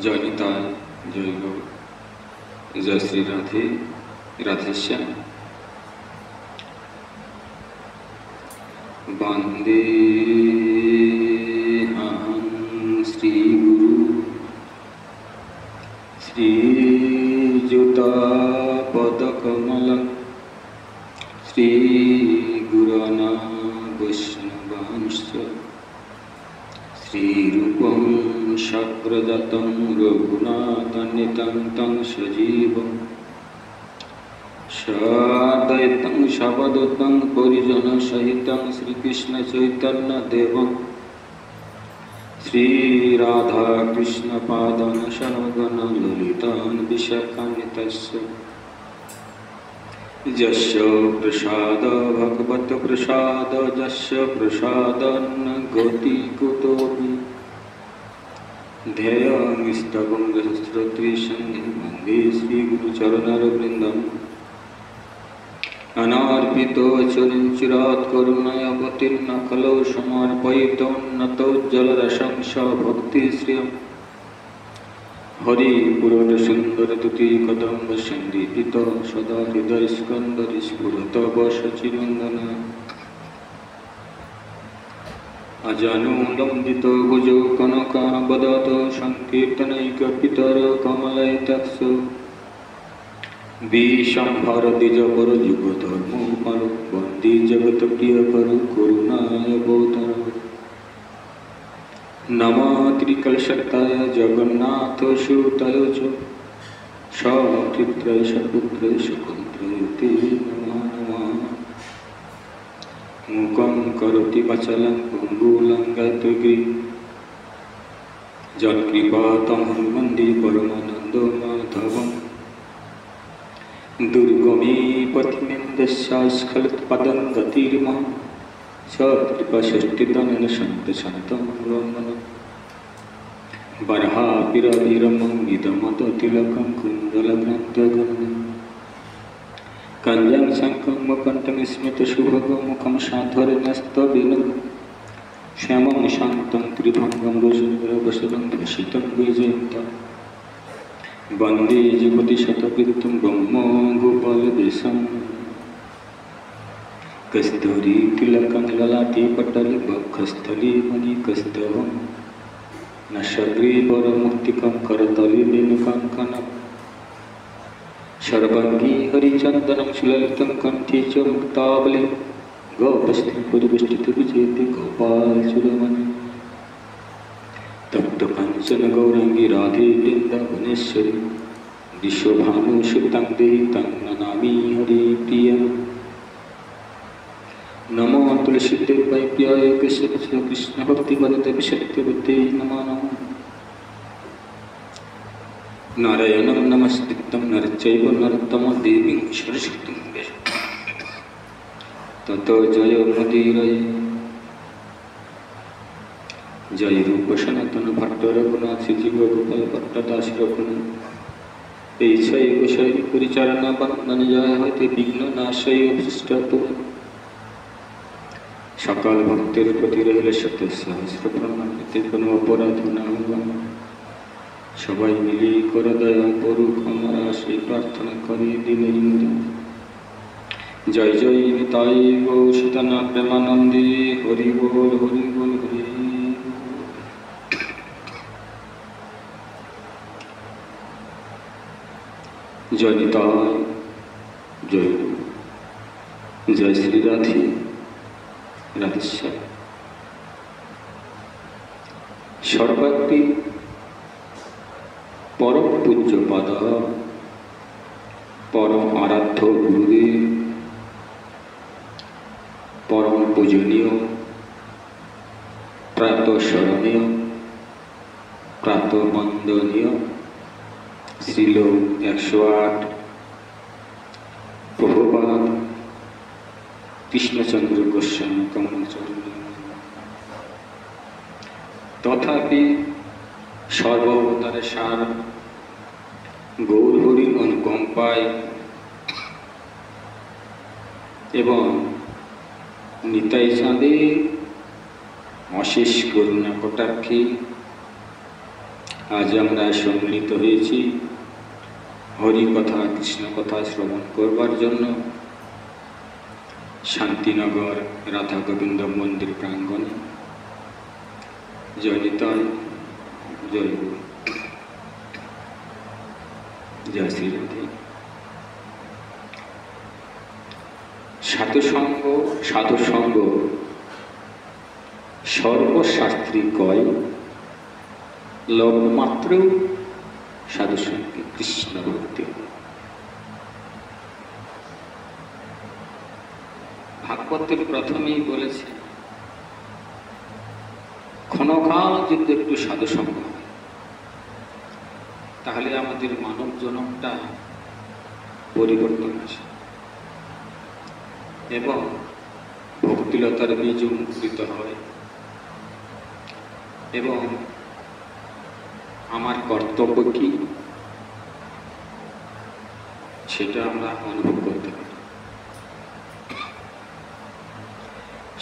জয় নিতাই, জয় গৌর, জয় শ্রী রাধে, রাধেশ্যাম। বন্দেহং শ্রীগুরু শ্রীযুতাপদকমলং শ্রীগুরুণ বৈষ্ণবাংশ্চ শ্রীরূপং সাগ্রজাতং রঘুনাথান্বিतं तं সজীবং সাদ্বৈतं সাবধূतं পরিজনসহিतं শ্রীকৃষ্ণচৈতন্যদেবं শ্রীরাধাকৃষ্ণপাদান সহগণ ললিতান বিশাখান্বিতস্য যস্য প্রসাদ ভগবত প্রসাদ যস্য প্রসাদন্ন গতি কুতোপি ध्येयमिष्टवं सहस्रत्रिशङ्घं वन्दे श्रीगुरुचरणरविन्दम् अनार्पितो चरिञ्चिरात् करुणया पतिर्न खलौ समर्पयितो नतौ जलरसं स भक्तिश्रियम् हरिपुरटसुन्दरतुति कदम्ब सन्दीपित सदा हृदयस्कन्दरि स्फुरतव शचिनन्दन अजानुलम्बितो भुजो कनकाबदातो संकीर्तनैकपितरो कमलैतक्षो विशम्भरद्विजवर युगधर्मोपरो वन्दे जगत्प्रियकरो करुणावतारो नमो त्रिकलशक्ताय जगन्नाथसुताय च सपुत्राय सपुत्राय सपुत्राय ते नमः नमः। मूकं करोति वाचालं पङ्गुलं गायत्री यत्कृपातमहं वन्दे परमानन्दमाधवं दुर्गमे पथिमेन्दस्यास्खलितपदं गतिर्मः सत्कृपाषष्टितमेन शान्तं ब्रह्मणं बर्हापिरभिरमं विदमततिलकं कुन्दलग्रन्थगणम् कञ्जं शङ्खं मकण्ठं स्मितशुभगमुखं साधरन्यस्तविनं श्यामं शान्तं त्रिभङ्गं भुजगवसनं भूषितं वैजयन्तं वन्दे जुगतिशतकृतं ब्रह्मगोपालवेशं कस्तूरीतिलकं ललाटे पटले वक्षस्थले मणिकस्तवं नशग्रीवरमुक्तिकं करतले वेणुकाङ्कणम् सर्वांगी हरिचंदनं सुललितं कंठे च मुक्तावली गोपस्त्रीपुरपुष्टित विजयते गोपालचूड़ामणि तप्त कांचन गौरांगी राधे वृंदावनेश्वरी विश्वभानुसुतं देहितं नमामि हरिप्रियं। नमो तुलसीदेवाय प्रियाय कृष्ण भक्तिवदते विशक्तिवते नमो नमः। नारायणं नमस्कृतं नरचैव नरोत्तमं देवीं सरस्वतीं ततो जयमुदीरये। जय रूप सनातन भट्ट रघुनाथ जीव गोपाल भट्टदास रघुनाथ এই ছয় গোসাই পরিচালনা বন্দন জয় হইতে বিঘ্ন নাশয় অভিষ্ট সকল ভক্তের প্রতি রহিল শত সহস্র প্রণাম। এতে কোনো অপরাধ না হয় সবাই মিলে করে দয়া করুক আমরা সেই প্রার্থনা করি দিনে। জয় জয় নিতাই গৌসীতনা প্রেমানন্দে হরি বল হরি বল হরি। জয় নিতাই, জয় জয় শ্রী রাধে, রাধেশ্যাম। সর্বাগ্রে परम पूज्य पद परम आराध्य गुरुदेव परम पूजनीय प्रातः स्मरणीय प्रातः वंदनीय श्रील 108 प्रभुपाद कृष्णचंद्र गोस्वामी कमलचरण तथापि सर्वावतारे सार गौर हरि अनुकंपाय एवं निताई चाँदे अशेष करुणा कटाक्षे আজ আমরা সম্মিলিত হয়েছি হরি কথা কৃষ্ণ কথা শ্রবণ করবার জন্য শান্তিনগর রাধা গোবিন্দ মন্দির প্রাঙ্গণে। জয় নিতাই, জয় গুরু, জয় শ্রী রাধে। সাধুসঙ্গ সর্বশাস্ত্রী কয়, লবমাত্র সাধুসঙ্গে কৃষ্ণ ভক্তি। ভাগবতের প্রথমেই বলেছে ক্ষণকাল যদি একটু সাধুসঙ্গ হয় তাহলে আমাদের মানব জনমটা পরিবর্তন আসে এবং ভক্তিলতার বীজ অঙ্কুরিত হয় এবং আমার কর্তব্য কি সেটা আমরা অনুভব করতে পারি।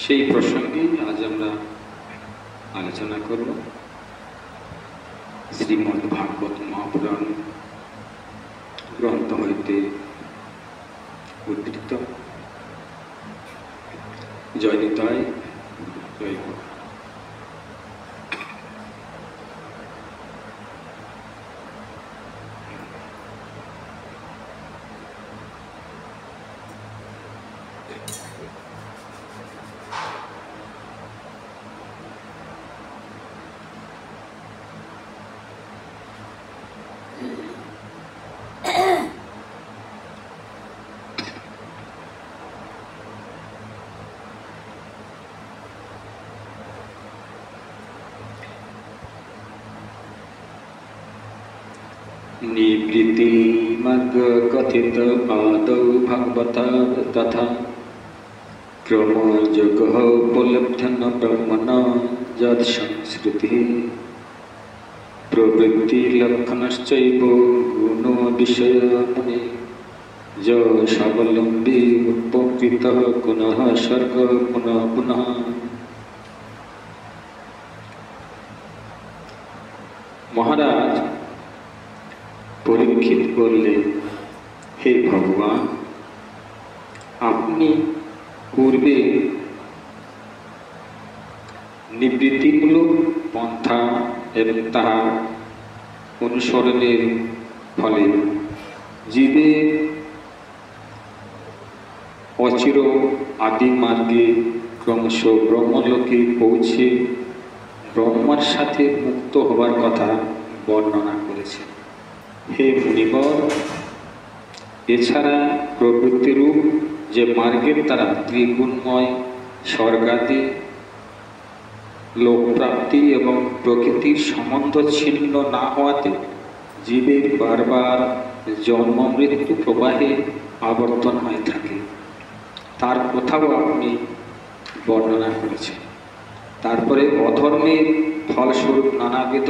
সেই প্রসঙ্গে আজ আমরা আলোচনা করব শ্রীমদ্ ভাগবত মহাপুরাণ গ্রন্থ হইতে উদ্ধৃত। জয় নিতাই, জয় গুরু। निवृत्तिमग् कथित आदौ भगवता तथा क्रमयोगः उपलब्धन ब्रह्मणा यद् संस्कृतिः प्रवृत्तिलक्षणश्चैव गुणो विषयमुनि य स्वावलम्बी उपकृतः पुनः सर्ग पुनः पुनः। महाराज পরীক্ষিত বললে, হে ভগবান, আপনি পূর্বে নিবৃত্তিমূলক পন্থা এবং তাহা অনুসরণের ফলে জীবের অচির আদি মার্গে ক্রমশ ব্রহ্মলোকে পৌঁছে ব্রহ্মার সাথে মুক্ত হবার কথা বর্ণনা করেছেন। হে মুনিবর, এছাড়া প্রবৃত্তিরূপ যে মার্গের দ্বারা ত্রিগুণময় স্বর্গাদি লোকপ্রাপ্তি এবং প্রকৃতির সম্বন্ধ ছিন্ন না হওয়াতে জীবের বারবার জন্ম মৃত্যু প্রবাহে আবর্তন হয়ে থাকে, তার কথাও আপনি বর্ণনা করেছেন। তারপরে অধর্মের ফলস্বরূপ নানাবিধ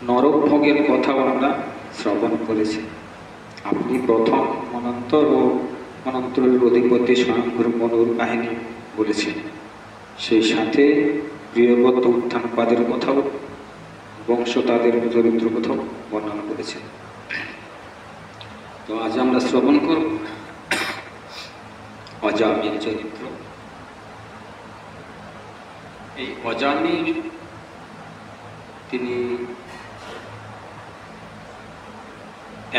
নরকভোগের কথাও আমরা শ্রবণ করেছি। আপনি প্রথম অনন্তর ও অনন্তরের অধিপতি স্বয়ংভূ মনুর কাহিনী বলেছেন। সেই সাথে প্রিয়ব্রত উত্থানপাদের কথাও, বংশ তাদের চরিত্র কথাও বর্ণনা করেছেন। তো আজ আমরা শ্রবণ করব অজামিল চরিত্র। এই অজামিল তিনি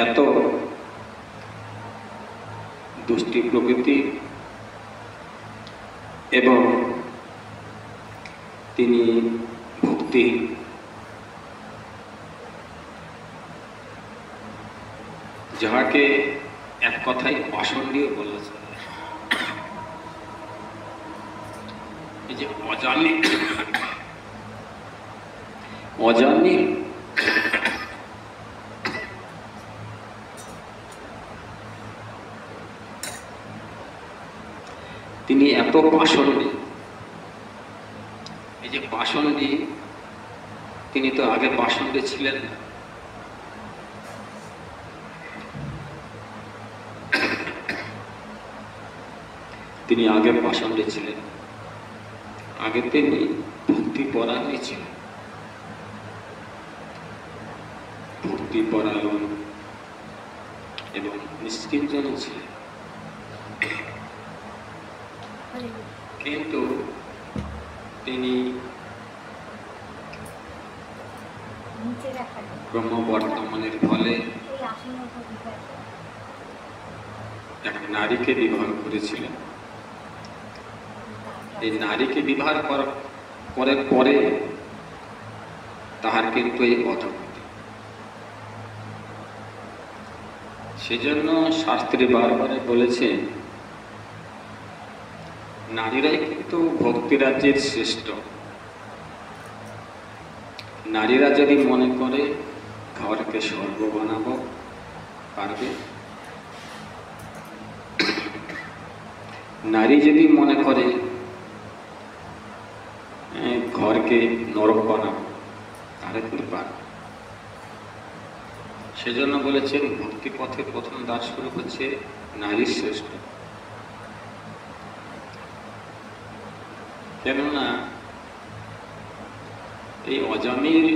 এত দুষ্টি প্রকৃতি এবং তিনি ভক্তি, যাহাকে এক কথায় পাষণ্ডীয় বলা যায়। এই যে অজামিল তিনি এত পাষণ্ডী। এই যে পাষণ্ডী, তিনি তো আগে পাষণ্ডী ছিলেন না। তিনি আগে পাষণ্ডী ছিলেন, আগে তিনি ভক্তি পরায়ণী ছিলেন। ভক্তিপরায়ণ এবং নিষ্কিঞ্চন ছিলেন, কিন্তু তিনি ব্রহ্মবর্তমানের ফলে এক নারীকে বিবাহ করেছিলেন। এই নারীকে বিবাহ করার পরে তাহার কিন্তু এই অধঃপতন। সেজন্য শাস্ত্রে বারবার বলেছে নারীরাই কিন্তু ভক্তি রাজ্যের শ্রেষ্ঠ। নারীরা যদি মনে করে ঘরকে স্বর্গ বানাবো পারবে, নারী যদি মনে করে ঘরকে নরক বানাবো তাহলে কিন্তু পারবে। সেজন্য বলেছেন ভক্তি পথে প্রথম দ্বার শুরু হচ্ছে নারী শ্রেষ্ঠ। কেননা এই অজামিল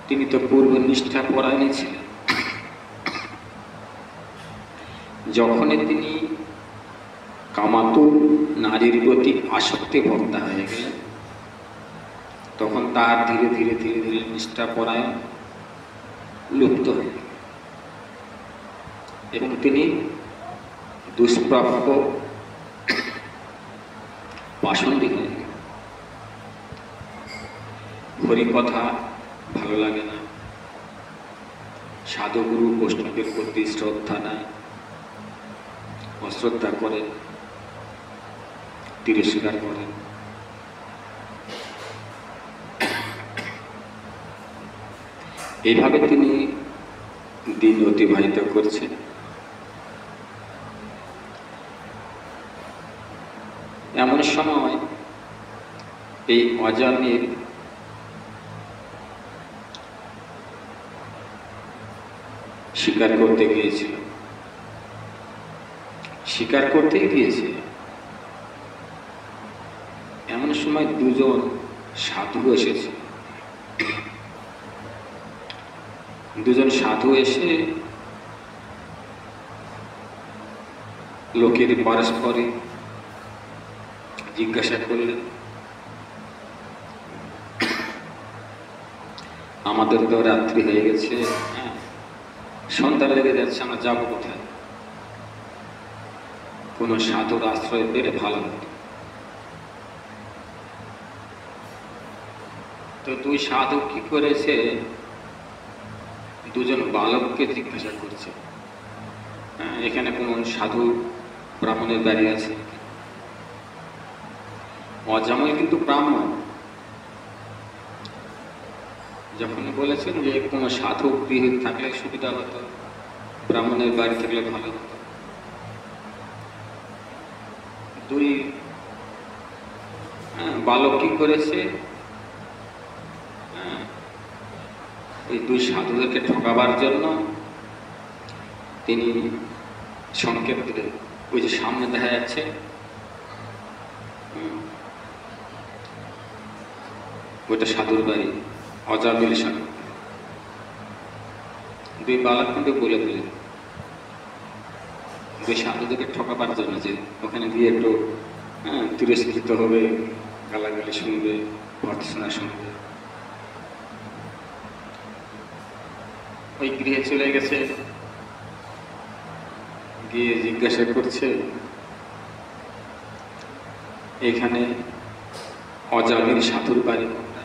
তিনি তো পূর্ব নিষ্ঠা পরায়ণী ছিলেন। যখনই তিনি কামাতুর নারীর প্রতি আসক্তি ভক্তা হয়ে গেলেন, তখন তার ধীরে ধীরে ধীরে ধীরে নিষ্ঠা পরায়ণ লুপ্ত হয়ে গেল এবং তিনি দুষ্প্রাপ্য পাষণ্ডী হয়ে গেলেন। হরিকথা ভালো লাগে না, সাধুগুরু বৈষ্ণবের প্রতি শ্রদ্ধা নাই, অশ্রদ্ধা করে, তিরস্কার করেন। এইভাবে তিনি দিন অতিবাহিত করছেন। এমন সময় এই অজামিল শিকার করতে গিয়েছিল। শিকার করতে গিয়েছিল এমন সময় দুজন সাধু এসেছে। দুজন সাধু এসে লোকের পরস্পরে জিজ্ঞাসা করলেন, আমাদের তো রাত্রি হয়ে গেছে, সন্ধ্যা লেগে যাচ্ছে, আমরা যাবো কোথায়? কোন সাধুর আশ্রয় পেলে ভালো হতো। তো দুই সাধু কি করেছে, দুজন বালককে জিজ্ঞাসা করছে, এখানে কোন সাধু ব্রাহ্মণের বাড়ি আছে? অজামিল কিন্তু ব্রাহ্মণ। যখন বলেছেন যে কোন সাধু গৃহে থাকলে সুবিধা হতো, ব্রাহ্মণের বাড়ি থাকলে ভালো হতো, দুই বালক কি করেছে, ওই দুই সাধুদেরকে ঠকাবার জন্য তিনি সংকেত দিলেন, ওই যে সামনে দেখা যাচ্ছে ওইটা সাধুর বাড়ি, অজামিল সাধু। দুই বালক কিন্তু বলে দিলেন দুই সাধুদেরকে ঠকাবার জন্য যে ওখানে গিয়ে একটু তিরস্কৃত হবে, গালাগালি শুনবে, ভর্ৎসনা শুনবে। ওই গৃহে চলে গেছে, গিয়ে জিজ্ঞাসা করছে এখানে অজামিল সাধুর বাড়ি কোনটা?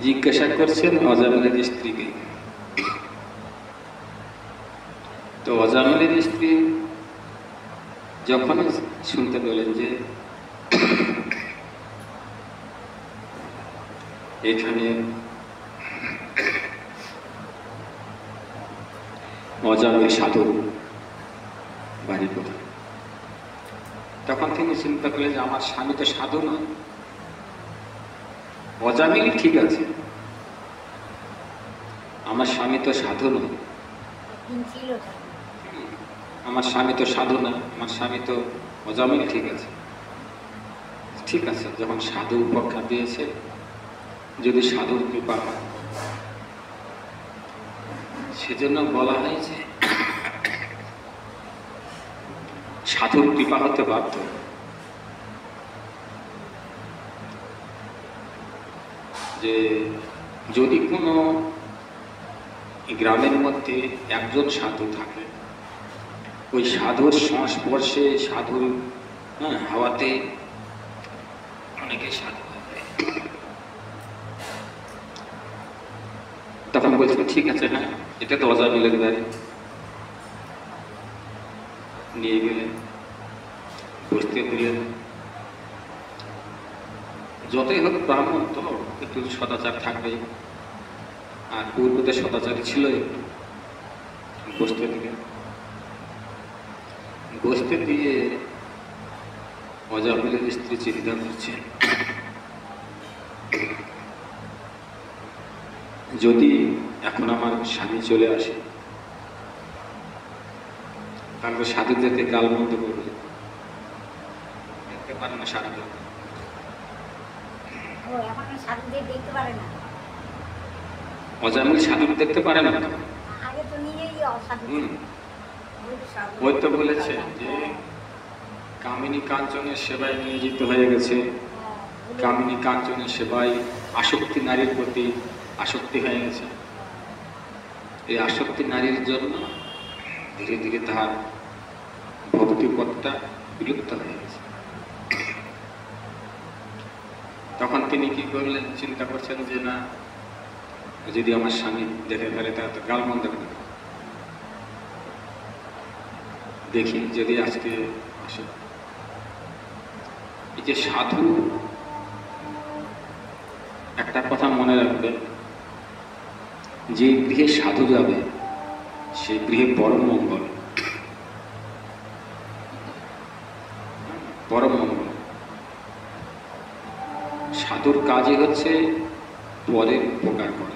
জিজ্ঞাসা করছেন অজামিলের স্ত্রীকে। তো অজামিলের স্ত্রী যখন শুনতে পেলেন যে এখানে অজামিল সাধুর বাড়ি কোথায়, তখন তিনি চিন্তা করলেন যে আমার স্বামী তো সাধু না, অজামিল ঠিক আছে, আমার স্বামী তো সাধু নয়, আমার স্বামী তো সাধু না, আমার স্বামী তো অজামিল ঠিক আছে। ঠিক আছে, যখন সাধু উপেক্ষা দিয়েছে, যদি সাধুর কৃপা হয় সেজন্য বলা হয় যে সাধুর কৃপা হতে বাধ্য। যে যদি কোনো গ্রামের মধ্যে একজন সাধু থাকে, ওই সাধুর সংস্পর্শে, সাধুর হাওয়াতে অনেকে সাধু হবে। তখন বলছিল ঠিক আছে, হ্যাঁ এটা তো অজামিলের বাড়ি। নিয়ে গেলেন, বসতে দিলেন। যতই হোক ব্রাহ্মণ তো একটু সদাচার থাকবে, আর পূর্বতে সদাচারী ছিল একটু। বসতে দিলেন, বসতে দিয়ে অজামিলের স্ত্রী চিন্তা করছেন, যদি এখন আমার স্বামী চলে আসে তাহলে সাধুদেরকে গালমন্দ করবে, দেখতে পারে না সাধুদের। অজামিল সাধু দেখতে পারে না। ওই তো বলেছে যে কামিনী কাঞ্চনের সেবায় নিয়োজিত হয়ে গেছে, কামিনী কাঞ্চনের সেবায় আসক্তি, নারীর প্রতি আসক্তি হয়ে গেছে। এই আসক্তি নারীর জন্য ধীরে ধীরে তাহার ভক্তিপথটা বিলুপ্ত হয়ে গেছে। তখন তিনি কি করলেন, চিন্তা করছেন যে না, যদি আমার স্বামী দেখে ফেলে তাহলে তো গালমন্দ করে। দেখি যদি আজকে আসে। এই যে সাধু, একটা কথা মনে রাখবেন, যে গৃহে সাধু যাবে সেই গৃহে পরম মঙ্গল, পরম মঙ্গল। সাধুর কাজই হচ্ছে পরের উপকার করে।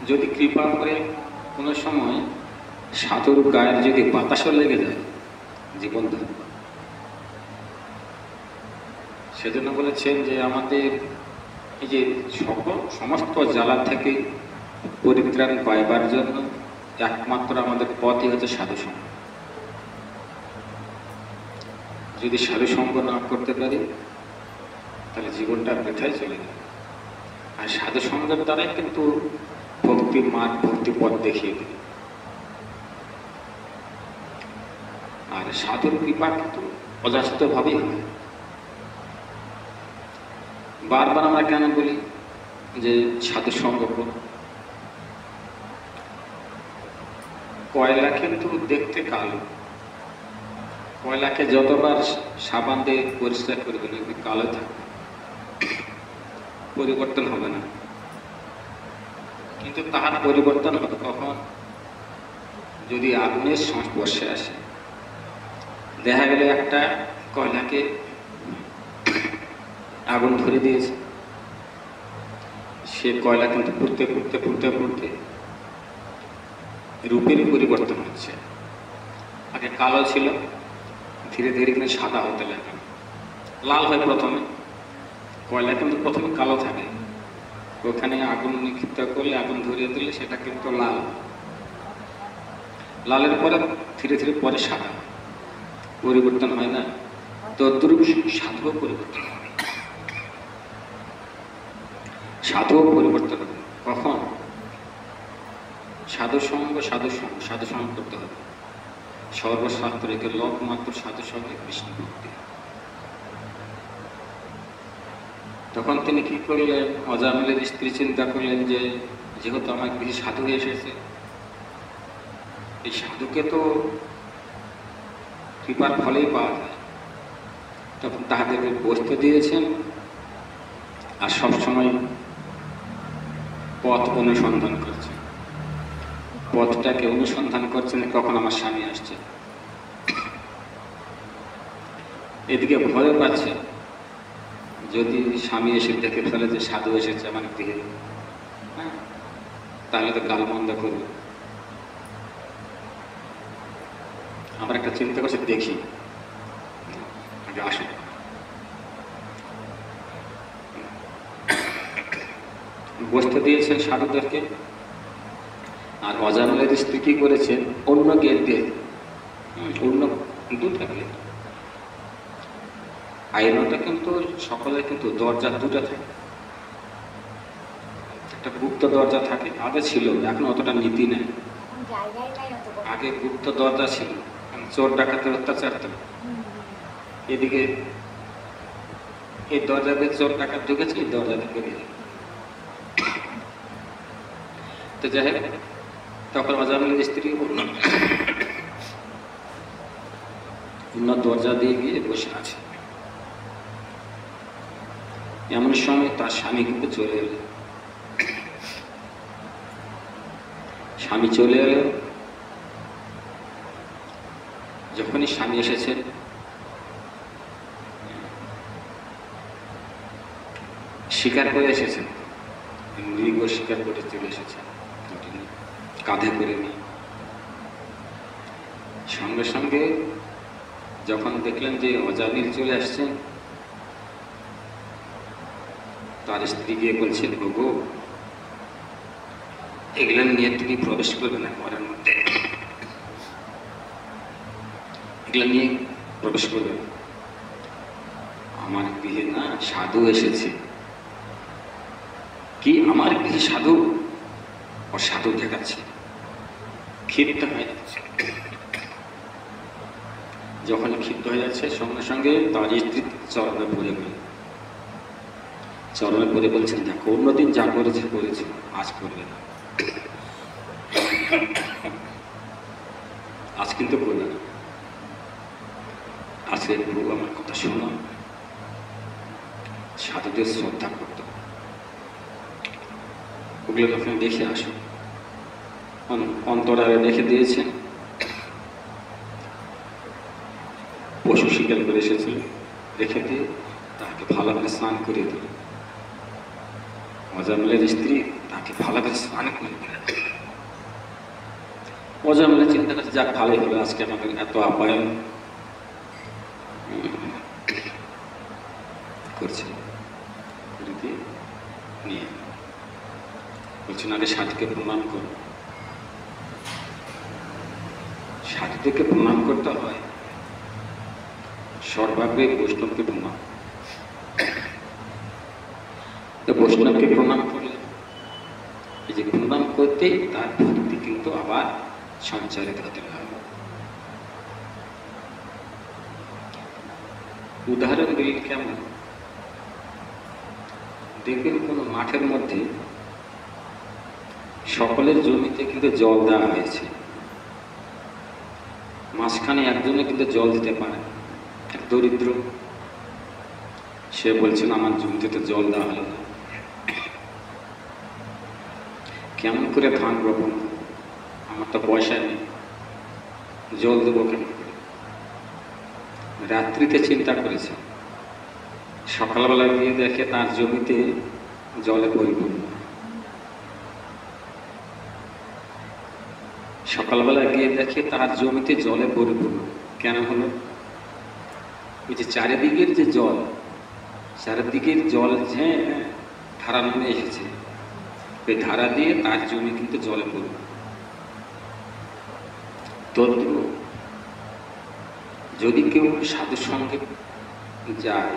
যদি কৃপা করে কোনো সময় সাধুর গায়ের যদি বাতাসও লেগে যায়, জীবন ধন্য। সেজন্য বলেছেন যে আমাদের এই যে সমস্ত জ্বালা থেকে পরিত্রাণ পাইবার জন্য একমাত্র আমাদের পথই হচ্ছে সাধুসঙ্গ। যদি সাধুসঙ্গ না করতে পারি তাহলে জীবনটা বৃথায় চলে যাবে। আর সাধুসঙ্গের দ্বারাই কিন্তু ভক্তির মার্গ, ভক্তি পথ দেখিয়ে দেবে। আর সাধুর কৃপা কিন্তু অযাচিতভাবেই হয়। বারবার আমরা কেন বলি যে সাধুসঙ্গ করো? কয়লা কিন্তু দেখতে কালো, কয়লাকে যতবার সাবান দিয়ে পরিষ্কার করে দিলে কালো থাকবে, পরিবর্তন হবে না। কিন্তু তাহার পরিবর্তন হবে কখন? যদি আগুনের সংস্পর্শে আসে। দেখা গেল একটা কয়লাকে আগুন ধরে দিয়েছে, সে কয়লা কিন্তু পুড়তে পুড়তে পুড়তে পুড়তে রূপেরই পরিবর্তন হচ্ছে। আগে কালো ছিল, ধীরে ধীরে কিন্তু সাদা হতে লাগে, লাল হয় প্রথমে। কয়লা কিন্তু প্রথমে কালো থাকে, ওখানে আগুন নিক্ষিপ্ত করলে, আগুন ধরিয়ে দিলে সেটা কিন্তু লাল। লালের পরে ধীরে ধীরে পরে সাদা, পরিবর্তন হয় না? তদ্রূপ সাধুও পরিবর্তন হবে, সাধুও পরিবর্তন হবে। কখন? সাধুসঙ্গ, সাধুসঙ্গ, সাধুসঙ্গ করতে হবে। সর্বশাস্ত্রকে লোক মাত্র সাধুসঙ্গে কৃষ্ণ ভক্তি। তখন তিনি কি করলেন? অজামিলের স্ত্রী চিন্তা করলেন যে যেহেতু আমার গৃহে সাধু হয়ে এসেছে, এই সাধুকে তো কৃপার ফলেই পাওয়া যায়। তখন তাহাদেরকে বসতে দিয়েছেন, আর সবসময় পথ অনুসন্ধান করছেন। পথটাকে অনুসন্ধান করছেন, কখন আমার স্বামী আসছে। এদিকে ভয় পাচ্ছে, যদি স্বামী এসে দেখে ফেলে যে সাধু এসেছে আমার গৃহে, হ্যাঁ, তাহলে তো গালমন্দ করবে। আমরা একটা চিন্তা করছি, দেখি আগে আসুন। বসতে দিয়েছেন সাধুদেরকে। আর অজামিলের স্ত্রী কি করেছেন, অন্য গেট দিয়ে, অন্য দুটা গেট, আইনটা কিন্তু সকলের কিন্তু দরজা দুটা থাকে, একটা গুপ্ত দরজা থাকে, আগে ছিল, এখন অতটা নীতি নেই। আগে গুপ্ত দরজা ছিল, চোর ডাকাতের অত্যাচার তো, এদিকে এই দরজা দিয়ে চোর ডাকাত ঢুকেছে, এই দরজা থেকে বেরিয়ে। তো যাই হোক, তখন অজামিলের স্ত্রী অন্য দরজা দিয়ে গিয়ে বসে আছে। এমন সময় তার স্বামী কিন্তু চলে এলো। স্বামী চলে এলো, যখনই স্বামী এসেছে, শিকার করে এসেছেন, মৃগ শিকার করে চলে এসেছেন, কাঁধে করে নিয়ে। সঙ্গে সঙ্গে যখন দেখলেন যে অজামিল চলে আসছেন, তার স্ত্রী গিয়ে বলছেন, গো এগুলো নিয়ে তুমি প্রবেশ করবে না ঘরের মধ্যে, এগুলো নিয়ে প্রবেশ করবে না, আমার গৃহে না সাধু এসেছে। কি আমার গৃহে সাধু? ও সাধু দেখাচ্ছে, ক্ষিপ্ত হয়ে যাচ্ছে। যখন ক্ষিপ্ত হয়ে যাচ্ছে, সঙ্গে সঙ্গে তার স্ত্রী চরণে পড়ে গেল। চরণে পড়ে বলছেন, দেখো অন্যদিন যা করেছে করেছে, আজ করবে না, আজ কিন্তু করবে না। আজকে প্রভু আমার কথা শোনো, সাধুদের শ্রদ্ধা করত, ওগুলো আপনি দেখে আসুন। অন্তরালে রেখে দিয়েছেন, পশু শিকার করে এসেছিল, রেখে দিয়ে তাকে ভালো করে স্নান করিয়ে দিল। অজামিলের স্ত্রী তাকে ভালো করে স্নান করে দিল। অজামিলের চিন্তা করছে, যাক ভালোই হলো, আজকে আমাদের এত আপ্যায়ন করছে, নিয়ে বলছেন, আগে সাধুকে প্রণাম করো। সাধুদেরকে প্রণাম করতে হয়, সর্বাগ্রে বৈষ্ণবকে প্রণাম। তো বৈষ্ণবকে প্রণাম করলে, এই যে প্রণাম করতে তার ভক্তি কিন্তু আবার সঞ্চারিত হতে হবে। উদাহরণ দিলেন কেমন, দেখবেন কোনো মাঠের মধ্যে সকলের জমিতে কিন্তু জল দেওয়া হয়েছে, মাঝখানে একজনে কিন্তু জল দিতে পারে, এক দরিদ্র, সে বলছেন আমার জমিতে তো জল দেওয়া হলো না, কেমন করে ধান রোপণ, আমার তো পয়সা নেই, জল দেবো কেমন করে। রাত্রিতে চিন্তা করেছে, সকালবেলা গিয়ে দেখে তার জমিতে জলে পরিপূর্ণ। সকালবেলা গিয়ে দেখে তার জমিতে জলে পরিপূর্ণ। কেন হলো? ওই যে চারিদিকের যে জল, চারিদিকের জল যে ধারা নামে এসেছে, ওই ধারা দিয়ে তার জমি কিন্তু জলে পরিপূর্ণ। তদ্রূপ যদি কেউ সাধু সঙ্গে যায়,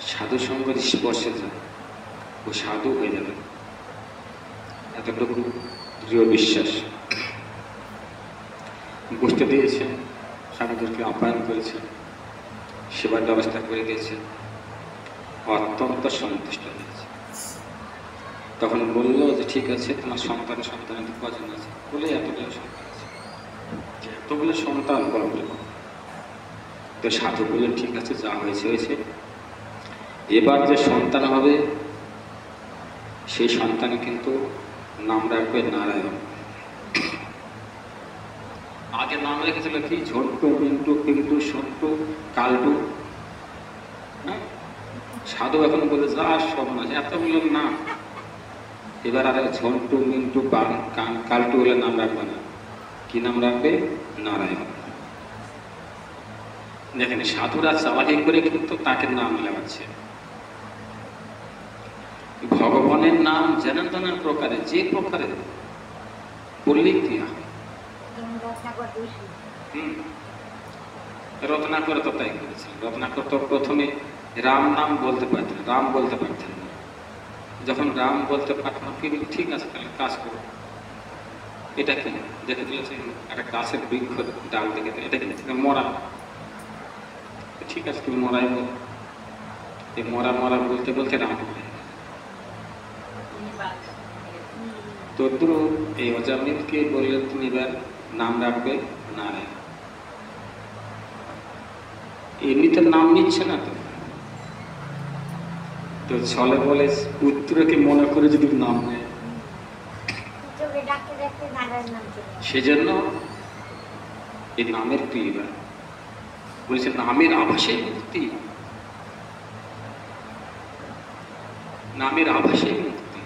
সাধু সঙ্গের স্পর্শে যায়, ও সাধু হয়ে যাবে, এতটুকু দৃঢ় বিশ্বাস। বসতে দিয়েছে, সাধুদেরকে আপ্যায়ন করেছে, সেবার ব্যবস্থা করে দিয়েছে, অত্যন্ত সন্তুষ্ট হয়েছে। তখন বললো যে ঠিক আছে, তোমার সন্তান কজন আছে? বলে এতগুলো সন্তান আছে। এতগুলো সন্তান বলবে। তো সাধু বললেন ঠিক আছে, যা হয়েছে হয়েছে, এবার যে সন্তান হবে সেই সন্তান কিন্তু নাম রাখবে নারায়ণ। আগে নাম রেখেছিল কি, ঝন্টু, মিন্টু, পিন্টু, সন্টু, কালটু। সাধু এখন বলে যা সব না, এতগুলো নাম, এবার আর ঝন্টু, মিন্টু, কালটু হলে নাম রাখবে না, কি নাম রাখবে? নারায়ণ। দেখেন সাধুরা চালাকি করে কিন্তু তাকে নাম লাগাচ্ছে। ভগবান ভগবানের নাম যেন তেন প্রকারে যে প্রকারে বললেই ক্রিয়া হয়। রত্নাকর তো তাই করেছিল। রত্নাকর তো প্রথমে রাম নাম বলতে পারতেন, রাম বলতে পারতেন না। যখন রাম বলতে পারতেন, ঠিক আছে তাহলে কাজ করো। এটা কি দেখে দিয়েছে একটা গাছের বৃক্ষ ডাল দেখে, এটা কি মরা, ঠিক আছে তুমি মরাই বল। এই মরা মরা বলতে বলতে রাম তদ্রু এই অজামিলকে বললেন তুমি এবার নাম রাখবে নারায়ণ। এমনিতে নাম নিচ্ছে না তো, তো ছলে বলে পুত্রকে মনে করে যদি নাম নেয়, সেজন্য এই নামের ক্রিয়া বলেছে নামের আভাসে মুক্তি, নামের আভাসে মুক্তি।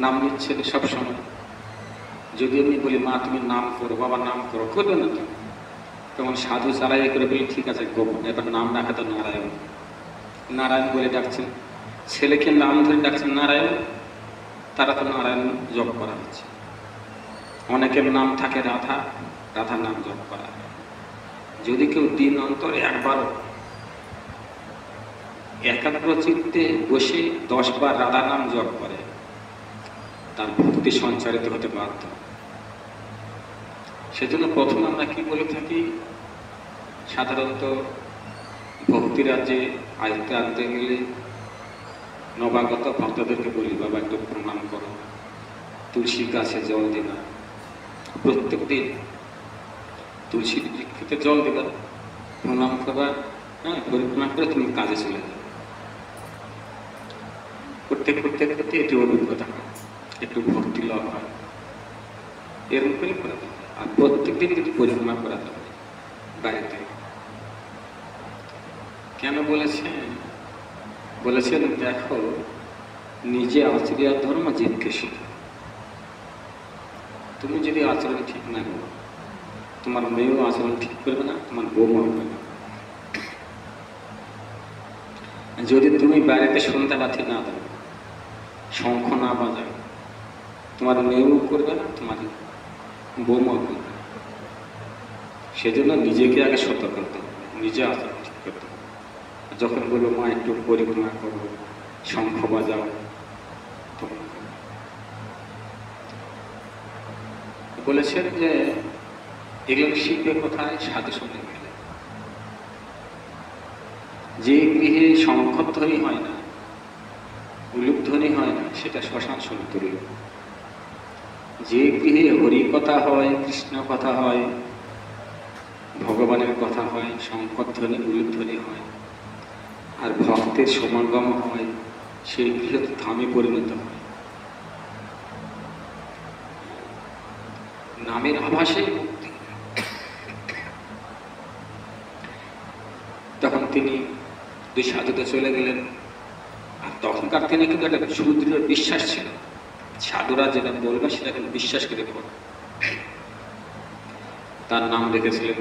নাম নিচ্ছেন সবসময়। যদি আমি বলি মা তুমি নাম করো, বাবা নাম করো, করবে না তো। তখন সাধু চালাই করে বলি ঠিক আছে গোপন, এবার নাম রাখা তো নারায়ণ, নারায়ণ বলে ডাকছেন। ছেলেকে নাম ধরে ডাকছেন নারায়ণ, তারা তো নারায়ণ জপ করা হচ্ছে। অনেকের নাম থাকে রাধা, রাধার নাম জপ করা। যদি কেউ দিন অন্তর একবারও একাগ্র চিত্তে বসে 10 বার রাধা নাম জপ করে, তার ভক্তি সঞ্চারিত হতে বাধ্য। সেজন্য প্রথম আমরা কি বলে থাকি, সাধারণত ভক্তি রাজ্যে আয়ত্তে আনতে গেলে নবাগত ভক্তদেরকে বলি বাবা একটু প্রণাম করো, তুলসী গাছে জল দেবা, প্রত্যেক দিন তুলসী বৃক্ষতে জল দেবা, প্রণাম করবা, হ্যাঁ পরিক্রমা করে তুমি কাজে চলে যাবে। করতে করতে করতে এটি অভিজ্ঞতা হয়, একটু ভক্তি লাভ হয়, এর উপরে করা যাবে। আর প্রত্যেক দিন কিন্তু পরিক্রমা করা যাবে বাড়িতে। কেন বলেছেন? বলেছেন দেখো নিজে আচরিয়া ধর্ম জীবকে শিখো। তুমি যদি আচরণ ঠিক না করো, তোমার মেয়েও আচরণ ঠিক করবে না, তোমার বৌমা করবে না। যদি তুমি বাড়িতে সন্ধ্যা বাতি না দাও, শঙ্খ না বাজাও, তোমার মেয়েও করবে না, তোমার বৌমাও করবে না। সেজন্য নিজেকে আগে সতর্ক করতে হবে, নিজে আচরণ ঠিক করতে হবে। যখন বলবো মা একটু পরিক্রমা করো, শঙ্খ বাজাও, বলেছেন যে এগুলো শিখবে কোথায়? সাধু সঙ্গে গেলে। যে গৃহে শঙ্খধ্বনি হয় না, উলুধ্বনি হয় না, সেটা শ্মশান সমতুল্য। যে গৃহে হরি কথা হয়, কৃষ্ণ কথা হয়, ভগবানের কথা হয়, শঙ্খধ্বনি উলুধ্বনি হয়, আর ভক্তের সমাগম হয়, সেই গৃহ ধামে পরিণত হয়। নামের আভাসে মুক্তি। তখন তিনি দুই সাধুতে চলে গেলেন। আর তখনকার তিনি কিন্তু একটা সুদৃঢ় বিশ্বাস ছিল, সাধুরা যেটা বলবে সেটা কিন্তু বিশ্বাস করে দেব। তার নাম রেখেছিলেন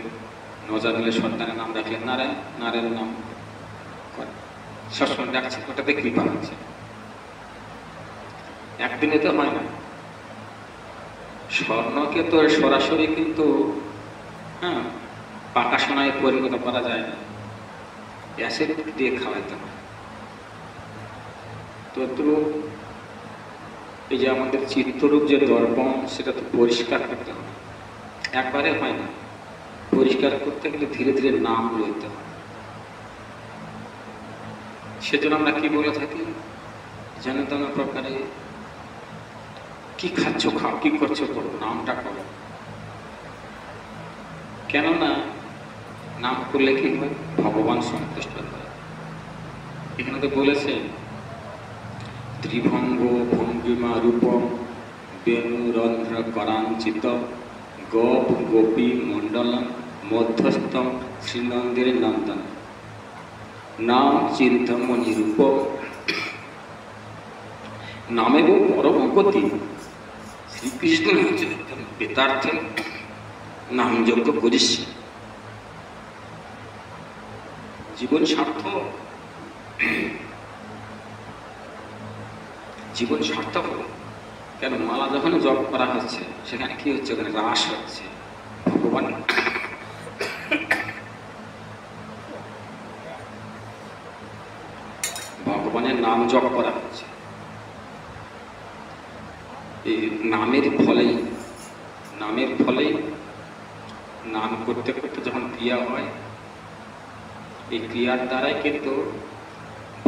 নজামিলে, সন্তানের নাম রাখলেন নারায়ণ, নারায়ণের নাম সবসময় ডাকছে, ওটাতে কৃপা হচ্ছে। একদিনে তো হয় না। স্বর্ণকে তো সরাসরি কিন্তু পাকা সোনায় পরিণত করা যায় না, অ্যাসিড দিয়ে খাওয়াইতে হয়। তো এই যে আমাদের চিত্তরূপ যে দর্পণ, সেটা তো পরিষ্কার করতে হবে, একবারে হয় না। পরিষ্কার করতে গেলে ধীরে ধীরে নাম লইতে হয়। সেজন্য আমরা কি বলে থাকি, যেন তেন প্রকারে কি খাচ্ছ খাও, কি করছো করো, নামটা করো। কেননা নাম করলে কি হয়? ভগবান সন্তুষ্ট হয়। এখানে তো বলেছে ত্রিভঙ্গ ভঙ্গিমা রূপম বেণুরন্ধ্র করাঞ্চিত গোপ গোপী মণ্ডলম মধ্যস্থম শ্রীনন্দের নন্দন নাম চিন্তমণি রূপ নামেব পরম গতি। শ্রীকৃষ্ণ হচ্ছে বেতার্থে নাম যজ্ঞ করিস, জীবন সার্থক। জীবন সার্থক হলো। কেন? মালা যখন জপ করা হচ্ছে সেখানে কি হচ্ছে? ওখানে রাস হচ্ছে। ভগবান ভগবানের নাম জপ করা হচ্ছে। এই নামের ফলেই নাম করতে করতে যখন ক্রিয়া হয়, এই ক্রিয়ার দ্বারাই কিন্তু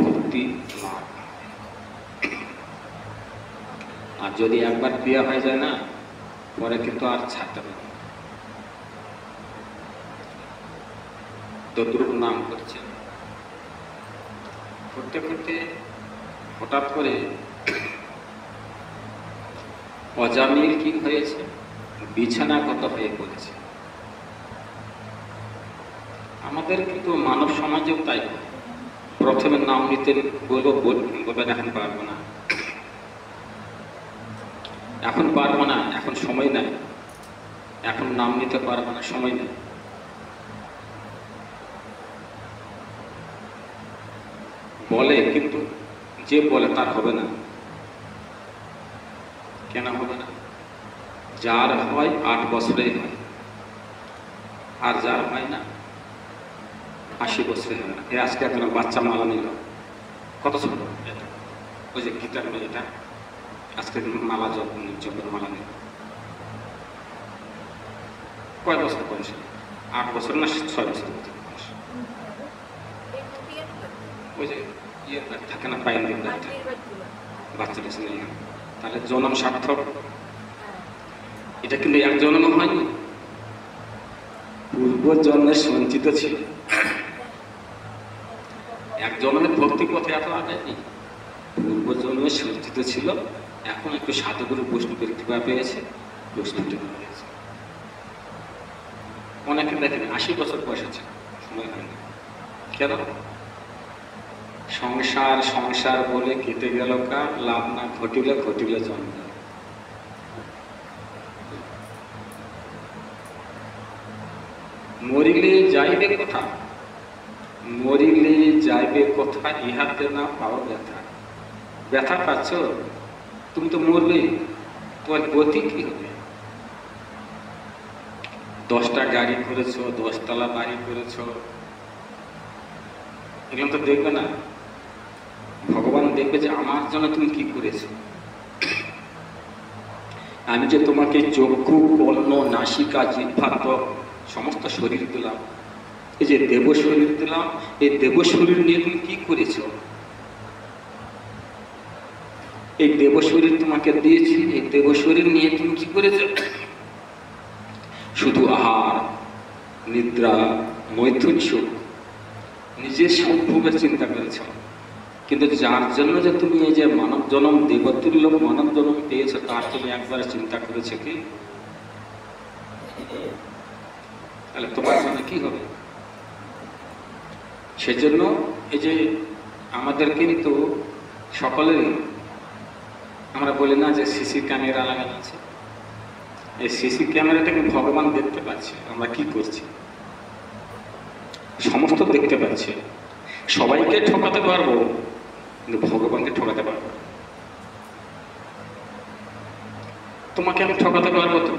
ভক্তি লাভ। আর যদি একবার ক্রিয়া হয়ে যায় না, পরে কিন্তু আর ছাড়তে পারে না। তদ্রূপ নাম করছে, করতে করতে হঠাৎ করে অজামিল কি হয়েছে? বিছানাগত হয়ে পড়েছে। আমাদের কিন্তু মানব সমাজেও তাই। প্রথমে নাম নিতে বলবেন এখন পারবো না, এখন পারবো না, এখন সময় নাই, এখন নাম নিতে পারবো না, সময় নেই। বলে, কিন্তু যে বলে তার হবে না। কেন হবে না? যার হয় 8 বছরেই হয়, আর যার হয় না 80 বছরে হয় না। আজকে একজন বাচ্চা মালা নিল, কত ছোট, ওই যে গীতার মেয়েটা আজকে মালা যখন মালা নিল, কয় বছর বয়স? 8 বছর না 6 বছর বয়স। ওই যে ইয়ে থাকে না, পাইন বাচ্চা বেশি নেই। তাহলে জন্ম সার্থক। এটা কিন্তু এক জন্ম হয়নি, পূর্ব জন্মের সঞ্চিত ছিল। এক জন্মের ভক্তি পথে এত আগেনি, পূর্ব জন্মের সঞ্চিত ছিল। এখন একটু সাধুগুরু বৈষ্ণবের কৃপা পেয়েছে, বৈষ্ণবটি হয়েছে। অনেকে দেখেন 80 বছর বয়স আছে, সময় হয়নি। কেন? সংসার সংসার বলে কেটে গেল কার, লাভ না ঘটিলে জন্ম। মরিলে যাইবে কোথা, মরিলে যাইবে কোথা, ইহাতে না পাও ব্যথা। ব্যথা পাচ্ছ? তুমি তো মরবে, তোমার গতি কি হবে? 10টা গাড়ি করেছ, 10 তলা বাড়ি করেছ, এগুলো তো দেখবে না। ভগবান দেখবে যে আমার জন্য তুমি কি করেছো। আমি যে তোমাকে চক্ষু, কর্ণ, নাসিকা, জিহ্বা, ত্বক সমস্ত শরীর দিলাম, এই যে দেব শরীর দিলাম, এই দেব শরীর নিয়ে তুমি কি করেছ? এই দেব শরীর তোমাকে দিয়েছি, এই দেব শরীর নিয়ে তুমি কি করেছ? শুধু আহার, নিদ্রা, মৈথুন সুখ, নিজের সুখ ভোগের চিন্তা করেছ। কিন্তু যার জন্য যে তুমি এই যে মানব জন্ম, দেবতুল্য মানব জন্ম পেয়েছো, তার তুমি একবার চিন্তা করেছো কি? তাহলে তোমার জন্য কি হবে? সেজন্য এই যে আমাদের কিন্তু সকলেরই, আমরা বলি না যে সিসি ক্যামেরা লাগানো আছে, এই সিসি ক্যামেরাটাকে ভগবান দেখতে পাচ্ছে আমরা কি করছি, সমস্ত দেখতে পাচ্ছে। সবাইকে ঠকাতে পারবো, কিন্তু ভগবানকে ঠকাতে পারবো। তোমাকে আমি ঠকাতে পারবো তো,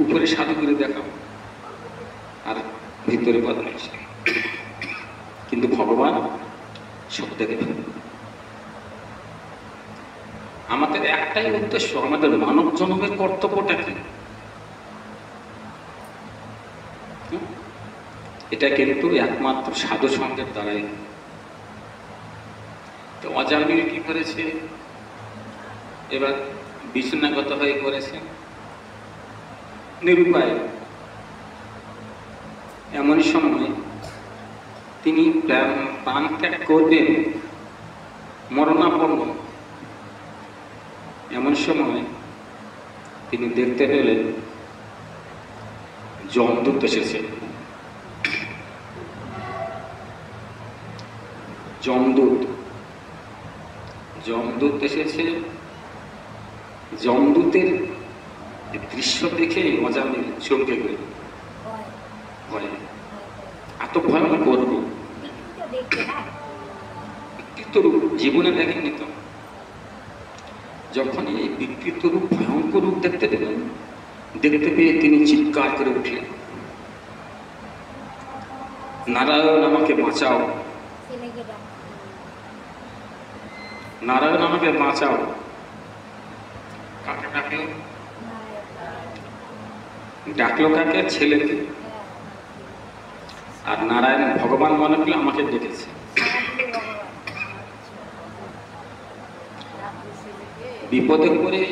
উপরে সাধু করে দেখাবো আর ভিতরে বদমাইশ। কিন্তু ভগবান সব দেখে ফেলবে। আমাদের একটাই উদ্দেশ্য, আমাদের মানব জন্মের কর্তব্যটা কি? এটা কিন্তু একমাত্র সাধু সঙ্গের দ্বারাই। তো অজামিল কি করেছে? এবার বিছানাগত হয়ে পড়েছে, নিরুপায়। এমন সময় তিনি প্রাণ ত্যাগ করবেন, মরণাপন্ন। এমন সময় তিনি দেখতে পেলেন যমদূত এসেছে। যমদূত এসেছে। যমদূতের দৃশ্য দেখে অজামিল চমকে গেল। ভয়, এত ভয়ঙ্কর করবো। জীবনে দেখেননি তো। যখন এই বিকৃত রূপ, ভয়ঙ্কর রূপ দেখতে পেলেন, দেখতে পেয়ে তিনি চিৎকার করে উঠলেন, নারায়ণ আমাকে বাঁচাও, নারায়ণ আমাকে বাঁচাও। কাকে ডাকলো? ডাকলো কাকে? ছেলেকে। আর নারায়ণ ভগবান মনে করলে আমাকে ডেকেছে। বিপদে পড়ে